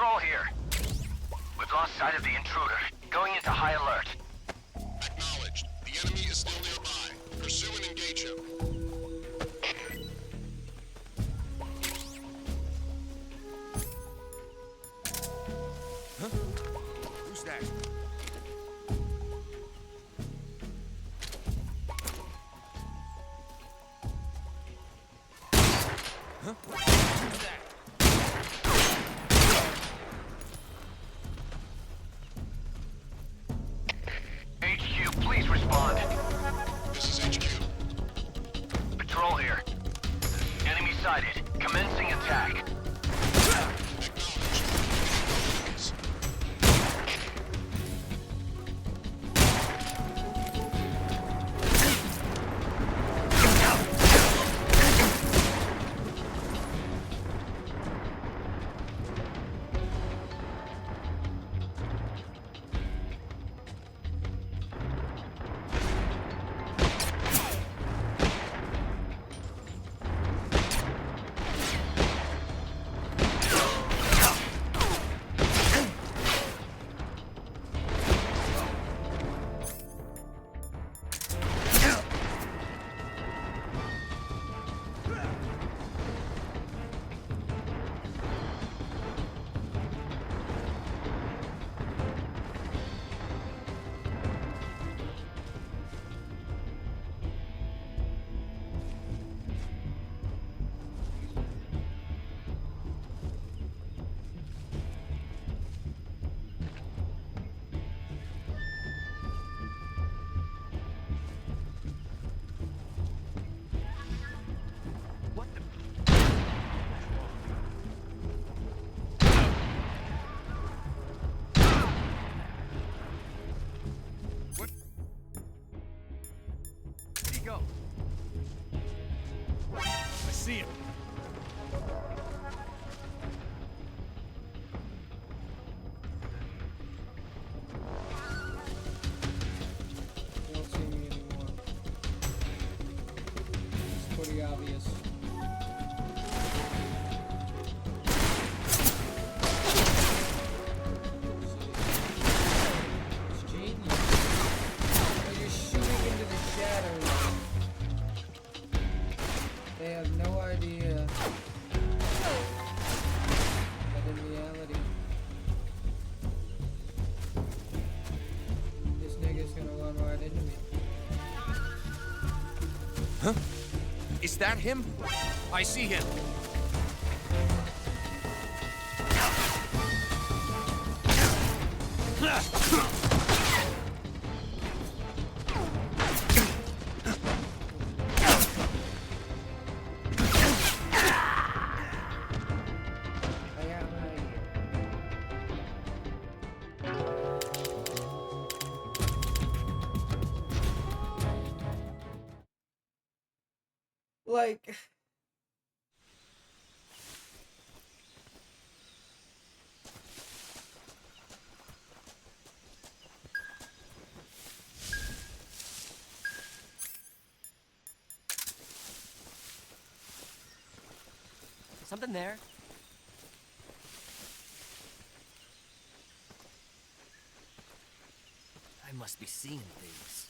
Patrol here. We've lost sight of the intruder. Going into high alert. Acknowledged. The enemy is still nearby. Pursue and engage him. Who's that? Huh? Who's that? HQ, please respond. This is HQ. Patrol here. Enemy sighted. Commencing attack. Acknowledged. Where'd he go? I see him. They don't see me anymore. It's pretty obvious. It's genius. They're just shooting into the shadows. They have no idea that in reality, this nigga's gonna run right into me. Huh? Is that him? I see him. I got an idea. Like, Something there? I must be seeing things.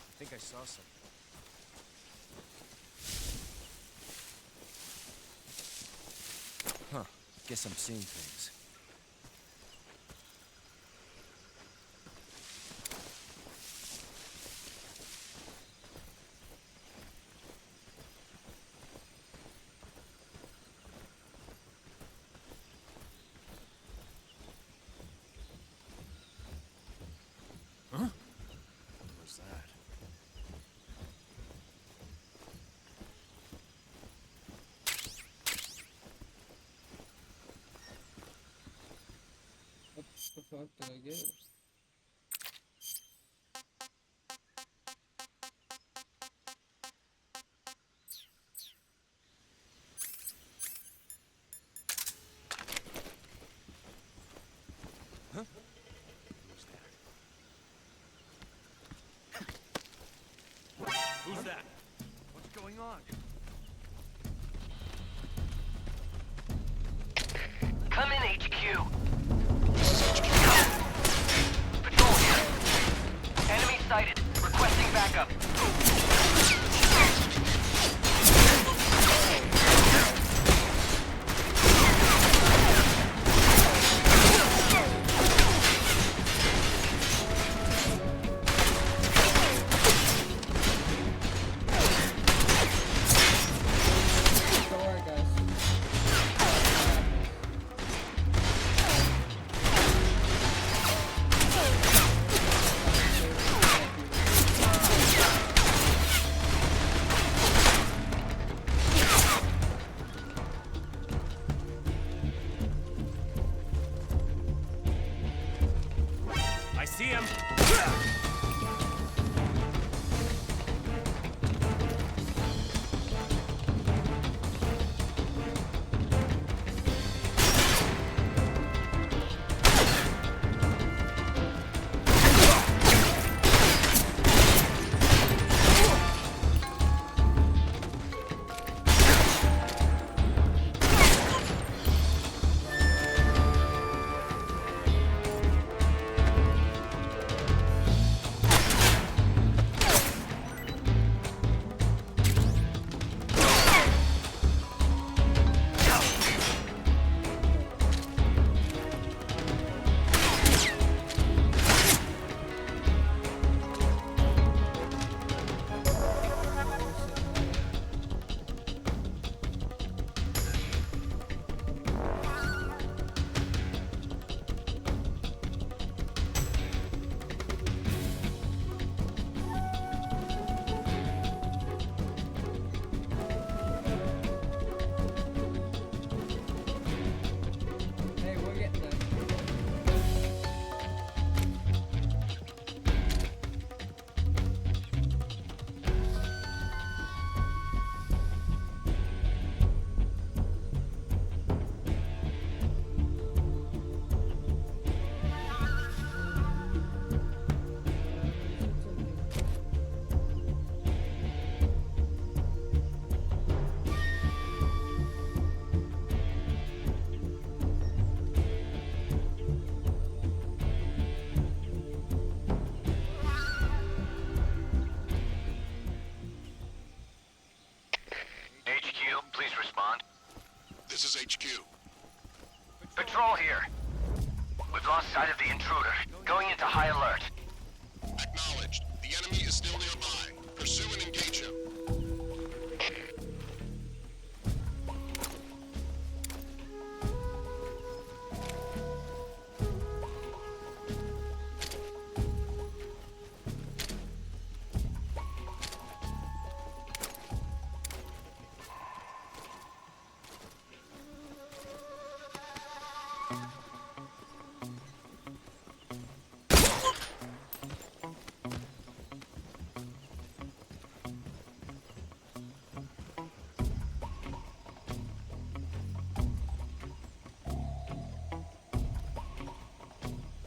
I think I saw something. Huh. Guess I'm seeing things. Huh? What was that? what the fuck did I get? Huh? Who's that? that? What's going on? Come in, HQ. Patrol here. Enemy sighted. Requesting backup. Don't worry, guys. I see him. Hey, we're getting there. HQ, please respond. This is HQ. Patrol here. We've lost sight of the intruder. Going into high alert. Acknowledged. The enemy is still nearby. Pursue and engage him.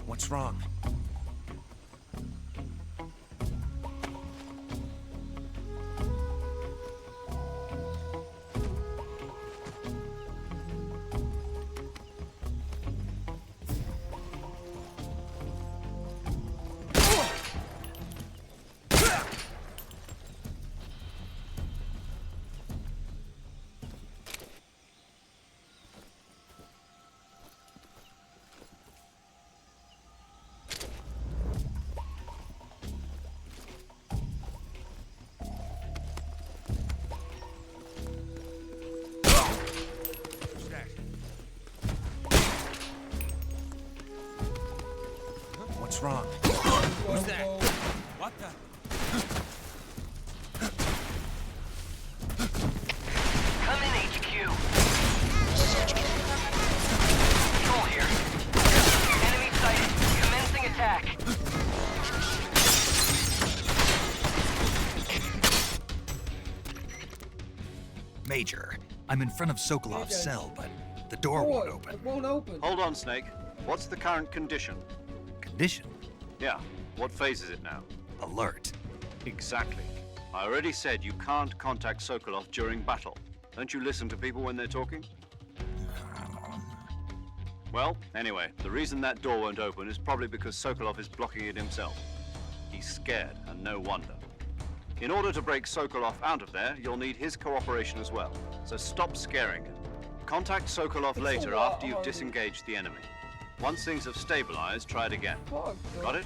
What's wrong? What's wrong? Who's that? What the? Come in, HQ. Patrol here. Enemy sighted. Commencing attack. Major, I'm in front of Sokolov's cell, but the door won't open. It won't open. Hold on, Snake. What's the current condition? Condition? Yeah. What phase is it now? Alert. Exactly. I already said you can't contact Sokolov during battle. Don't you listen to people when they're talking? Well, anyway, the reason that door won't open is probably because Sokolov is blocking it himself. He's scared, and no wonder. In order to break Sokolov out of there, you'll need his cooperation as well. So stop scaring him. Contact Sokolov later after you've disengaged the enemy. Once things have stabilized, try it again. Got it?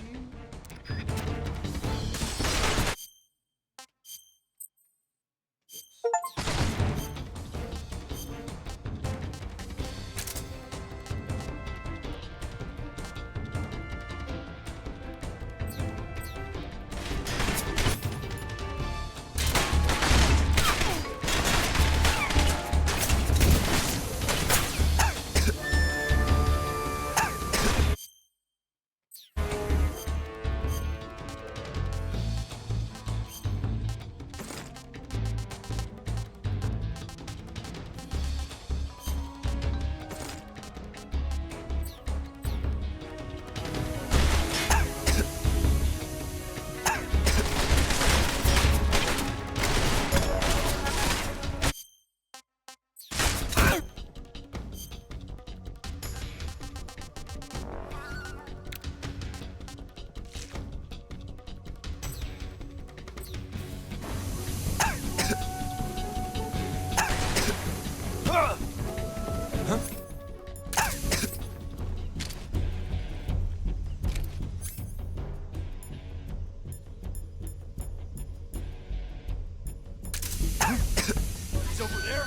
He's over there?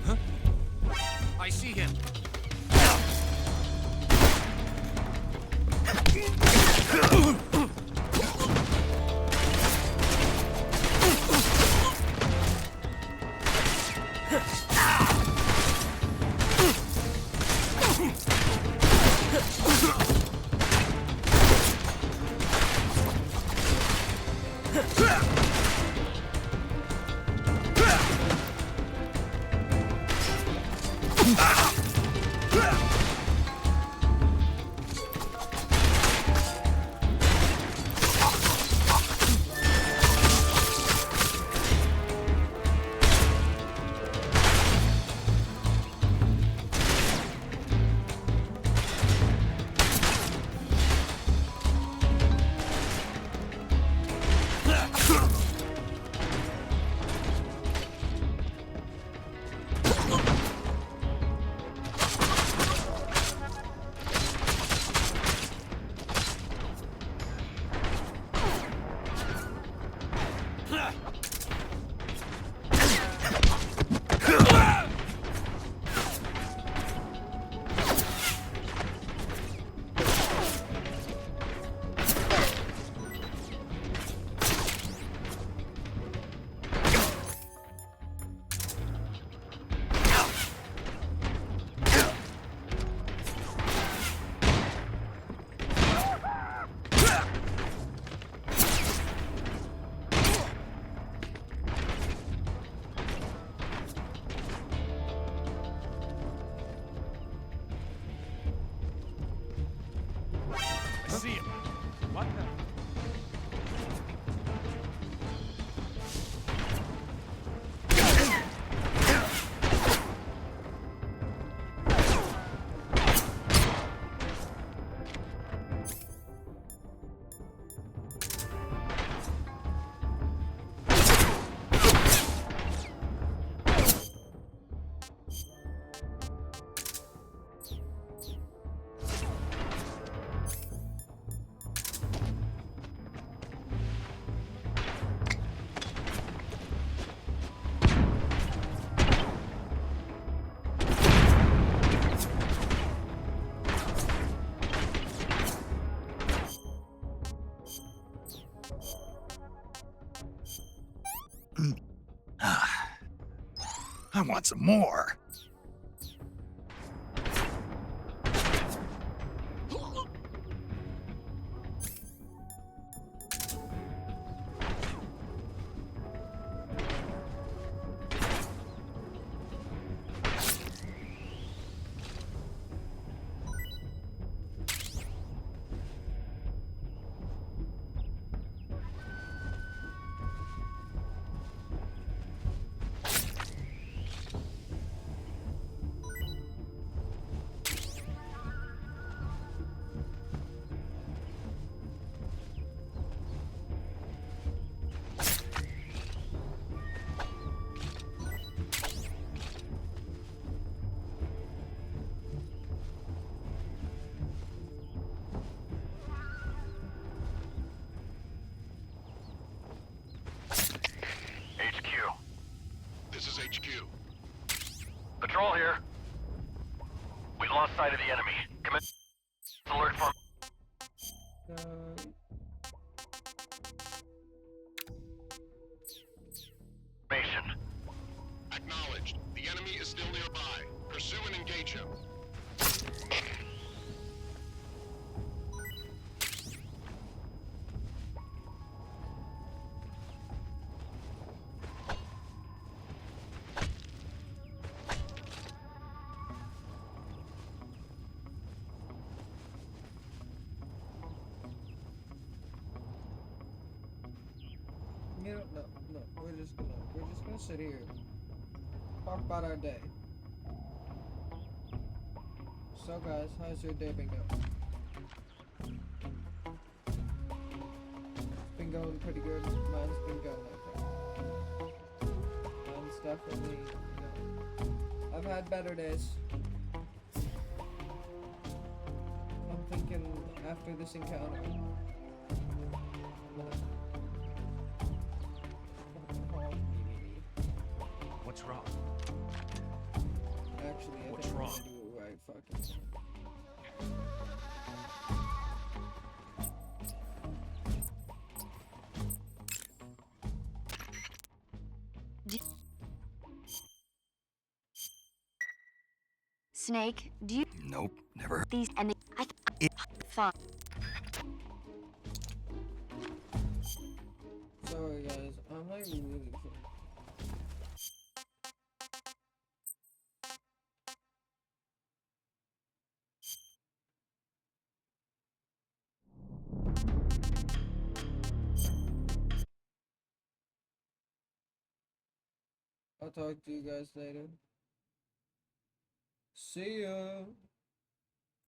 Huh? I see him. See him. What the? I want some more. HQ. Patrol here. We lost sight of the enemy. Commence alert for... Formation. Acknowledged. The enemy is still nearby. Pursue and engage him. You know, no, we're just gonna sit here, talk about our day. So guys, how's your day been going? It's been going pretty good. Mine's been going okay. Mine's definitely, I've had better days. I'm thinking after this encounter. What's wrong? Actually, I What's think I'm wrong? gonna do it right fucking. Snake, do you Nope, never. these and fine. Sorry guys, I'm like really full. I'll talk to you guys later. See ya.